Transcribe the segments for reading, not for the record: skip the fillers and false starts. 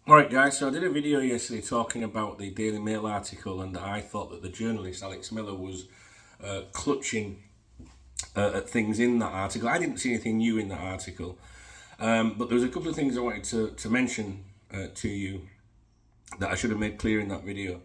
Alright guys, so I did a video yesterday talking about the Daily Mail article, and I thought that the journalist Alex Miller was clutching at things in that article. I didn't see anything new in that article, but there was a couple of things I wanted to mention to you that I should have made clear in that video.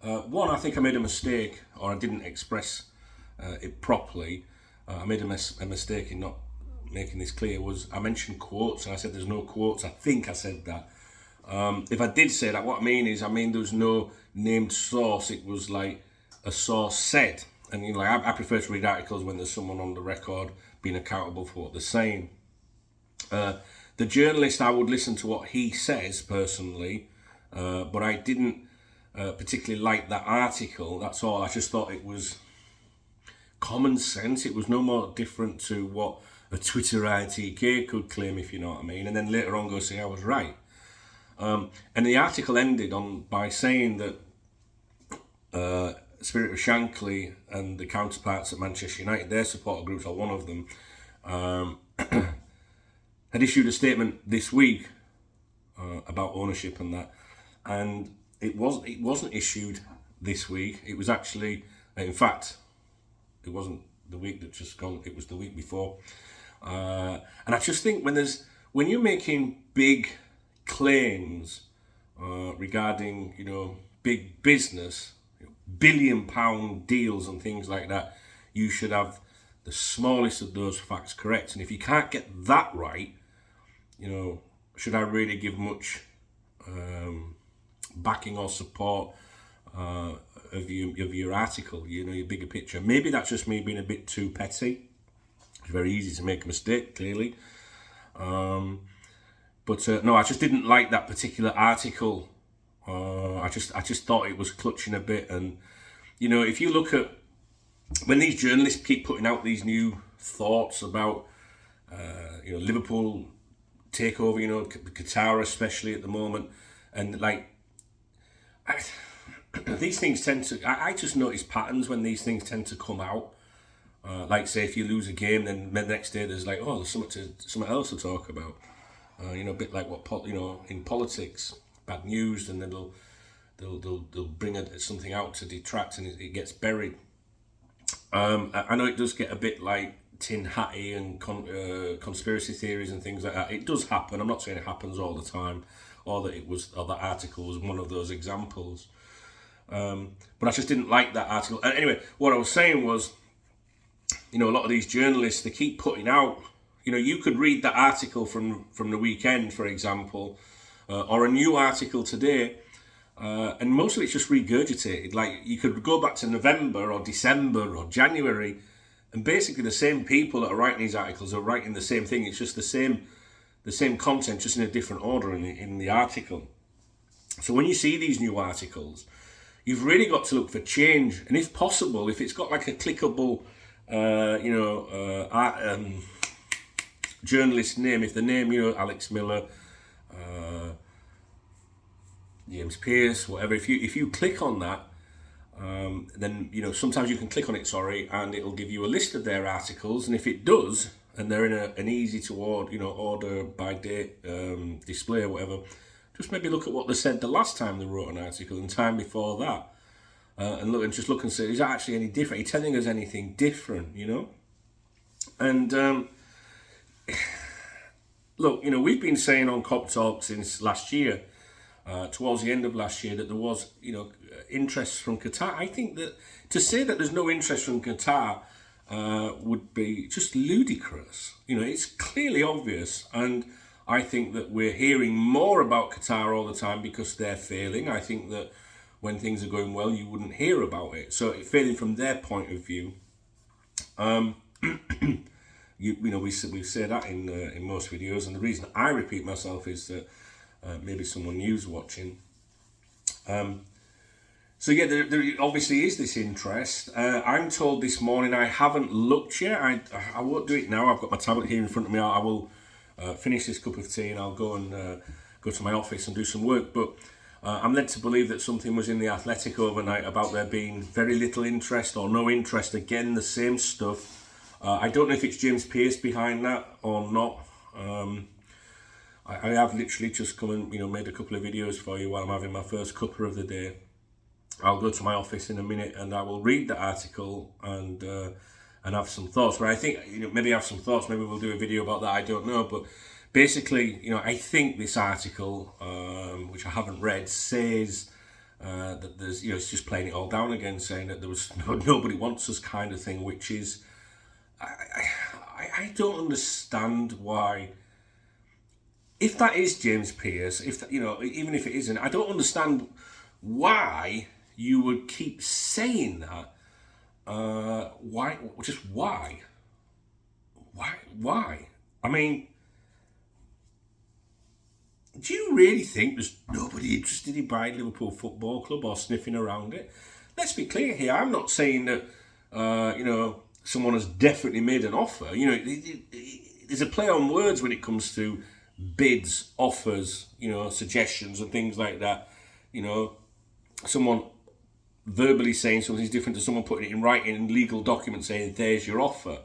One, I think I made a mistake, or I didn't express it properly. I made a mistake in not making this clear. Was I mentioned quotes and I said there's no quotes. I think I said that. If I did say that, what I mean is, there's no named source. It was like a source said, and I prefer to read articles when there's someone on the record being accountable for what they're saying. The journalist, I would listen to what he says personally, but I didn't particularly like that article. That's all. I just thought it was common sense. It was no more different to what a Twitter ITK could claim, if you know what I mean, and then later on go say I was right. And the article ended by saying that Spirit of Shankly and the counterparts at Manchester United, their supporter groups, or one of them, had issued a statement this week about ownership and that, and it wasn't issued this week. It was actually, in fact, it wasn't the week that just gone. It was the week before, and I just think when you're making big claims regarding big business, £1 billion deals and things like that, you should have the smallest of those facts correct. And if you can't get that right, should I really give much backing or support of your article, your bigger picture? Maybe that's just me being a bit too petty. It's very easy to make a mistake, clearly. But no, I just didn't like that particular article. I just thought it was clutching a bit. And if you look at when these journalists keep putting out these new thoughts about Liverpool takeover, Qatar especially at the moment, and these things tend to. I just notice patterns when these things tend to come out. Like say if you lose a game, then the next day there's there's something else to talk about. A bit like what in politics, bad news, and then they'll bring something out to detract, and it gets buried. I know it does get a bit like tin hatty and conspiracy theories and things like that. It does happen. I'm not saying it happens all the time, or that article was one of those examples. But I just didn't like that article. Anyway, what I was saying was, a lot of these journalists, they keep putting out. You could read that article from the weekend, for example, or a new article today, and most of it's just regurgitated. Like, you could go back to November or December or January, and basically the same people that are writing these articles are writing the same thing. It's just the same content, just in a different order in the article. So when you see these new articles, you've really got to look for change, and if possible, if it's got like a clickable, journalist name, if the name, Alex Miller, James Pearce, whatever, if you click on that, then sometimes you can click on it, and it'll give you a list of their articles, and if it does, and they're in an easy to order by date display or whatever, just maybe look at what they said the last time they wrote an article and time before that, and look and say, is that actually any different? Are you telling us anything different? And look, we've been saying on KopTalk since last year, towards the end of last year, that there was, interest from Qatar. I think that to say that there's no interest from Qatar would be just ludicrous. It's clearly obvious, and I think that we're hearing more about Qatar all the time because they're failing. I think that when things are going well, you wouldn't hear about it. So failing from their point of view, we say that in most videos, and the reason I repeat myself is that maybe someone new's watching. So yeah, there obviously is this interest. I'm told this morning, I haven't looked yet. I won't do it now. I've got my tablet here in front of me. I will finish this cup of tea and I'll go to my office and do some work. But I'm led to believe that something was in the Athletic overnight about there being very little interest or no interest. Again, the same stuff. I don't know if it's James Pearce behind that or not. I have literally just come and made a couple of videos for you while I'm having my first cuppa of the day. I'll go to my office in a minute and I will read the article and have some thoughts. But I think maybe have some thoughts. Maybe we'll do a video about that. I don't know. But basically, I think this article, which I haven't read, says that there's it's just playing it all down again, saying that there was nobody wants us kind of thing, which is I don't understand why. If that is James Pearce, if that, even if it isn't, I don't understand why you would keep saying that. Why? Just why? Why? I mean, do you really think there's nobody interested in buying Liverpool Football Club or sniffing around it? Let's be clear here. I'm not saying that someone has definitely made an offer. There's a play on words when it comes to bids, offers, suggestions and things like that. Someone verbally saying something's different to someone putting it in writing in legal documents saying there's your offer.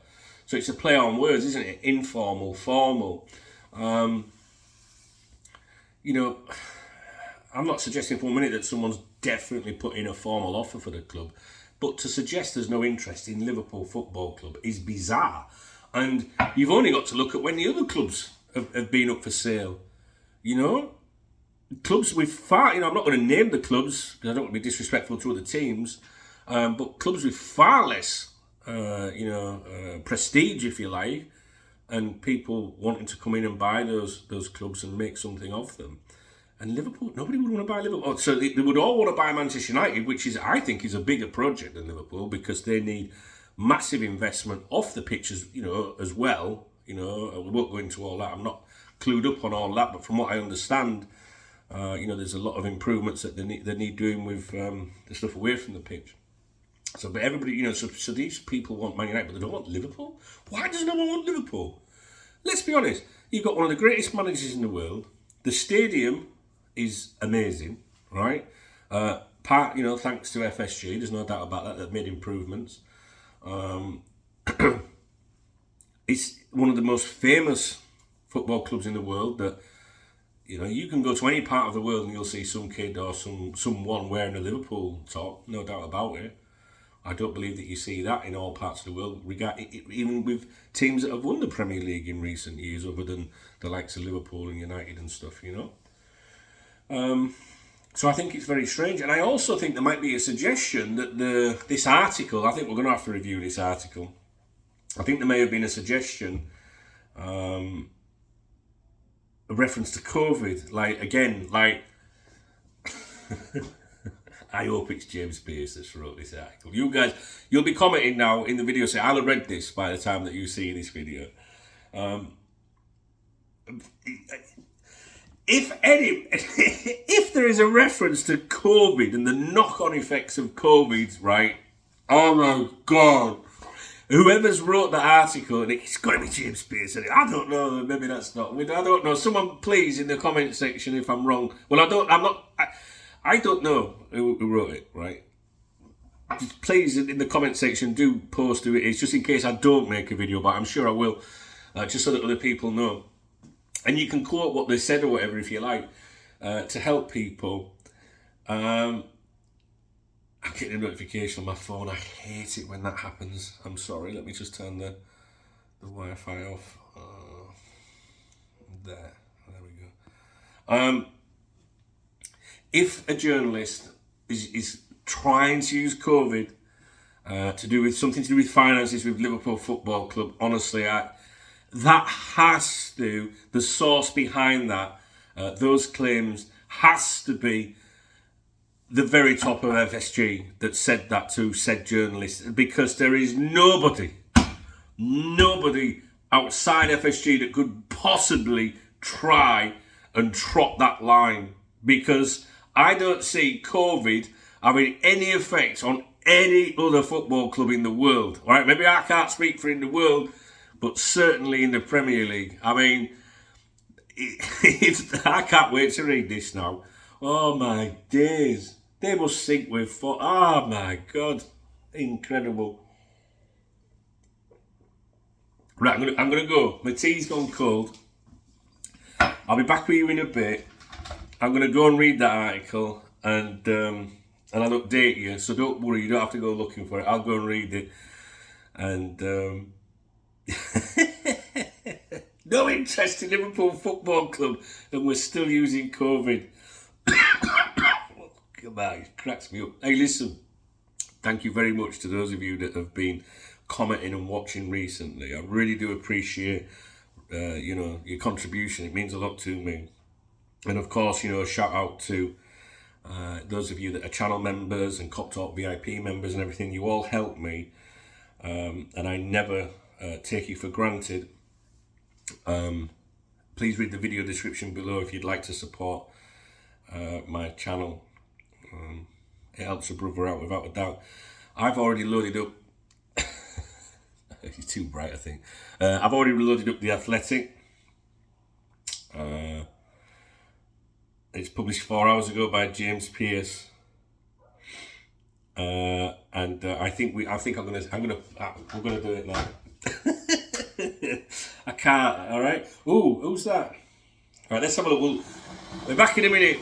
So it's a play on words, isn't it? Informal, formal. I'm not suggesting for a minute that someone's definitely put in a formal offer for the club, but to suggest there's no interest in Liverpool Football Club is bizarre. And you've only got to look at when the other clubs have been up for sale. Clubs with far, I'm not going to name the clubs because I don't want to be disrespectful to other teams, but clubs with far less, prestige, if you like, and people wanting to come in and buy those clubs and make something of them. And Liverpool, nobody would want to buy Liverpool. So they would all want to buy Manchester United, which I think is a bigger project than Liverpool because they need massive investment off the pitch as well. We won't go into all that. I'm not clued up on all that, but from what I understand, there's a lot of improvements that they need doing with the stuff away from the pitch. So, but everybody, so these people want Man United, but they don't want Liverpool. Why does no one want Liverpool? Let's be honest. You've got one of the greatest managers in the world. The stadium is amazing, right? Thanks to FSG, there's no doubt about that. They've made improvements. It's one of the most famous football clubs in the world that, you can go to any part of the world and you'll see some kid or someone wearing a Liverpool top, no doubt about it. I don't believe that you see that in all parts of the world, even with teams that have won the Premier League in recent years, other than the likes of Liverpool and United and stuff, So I think it's very strange. And I also think there might be a suggestion that this article, I think we're going to have to review this article. I think there may have been a suggestion, a reference to COVID, I hope it's James Pearce that's wrote this article. You guys, you'll be commenting now in the video, say, I'll have read this by the time that you see this video. If there is a reference to COVID and the knock-on effects of COVID, right? Oh my God. Whoever's wrote the article, and it's got to be James Pearce. I don't know, maybe that's not. I don't know. Someone please in the comment section if I'm wrong. Well, I don't know who wrote it, right? Just please in the comment section do post who it is, just in case I don't make a video, but I'm sure I will, just so that other people know. And you can quote what they said or whatever if you like, to help people. I'm getting a notification on my phone. I hate it when that happens. I'm sorry. Let me just turn the Wi-Fi off. There we go. If a journalist is trying to use COVID to do with something to do with finances with Liverpool Football Club, honestly, that has to, the source behind that, those claims has to be the very top of FSG that said that to said journalist, because there is nobody outside FSG that could possibly try and trot that line, because I don't see COVID having any effect on any other football club in the world. All right, maybe I can't speak for in the world, but certainly in the Premier League. I mean, I can't wait to read this now. Oh my days. They must think with oh my God. Incredible. Right, I'm gonna go. My tea's gone cold. I'll be back with you in a bit. I'm going to go and read that article and I'll update you. So don't worry, you don't have to go looking for it. I'll go and read it. And no interest in Liverpool Football Club, and we're still using COVID. Come on, it cracks me up. Hey, listen, thank you very much to those of you that have been commenting and watching recently. I really do appreciate your contribution. It means a lot to me. And of course, a shout out to those of you that are channel members and KopTalk VIP members and everything. You all help me, and I never take you for granted. Please read the video description below if you'd like to support my channel. It helps a brother out without a doubt. I've already loaded up. He's too bright, I think. I've already loaded up The Athletic. It's published 4 hours ago by James Pearce. And I think we're gonna do it now. I can't. All right. Ooh, who's that? All right, let's have a look. We're back in a minute.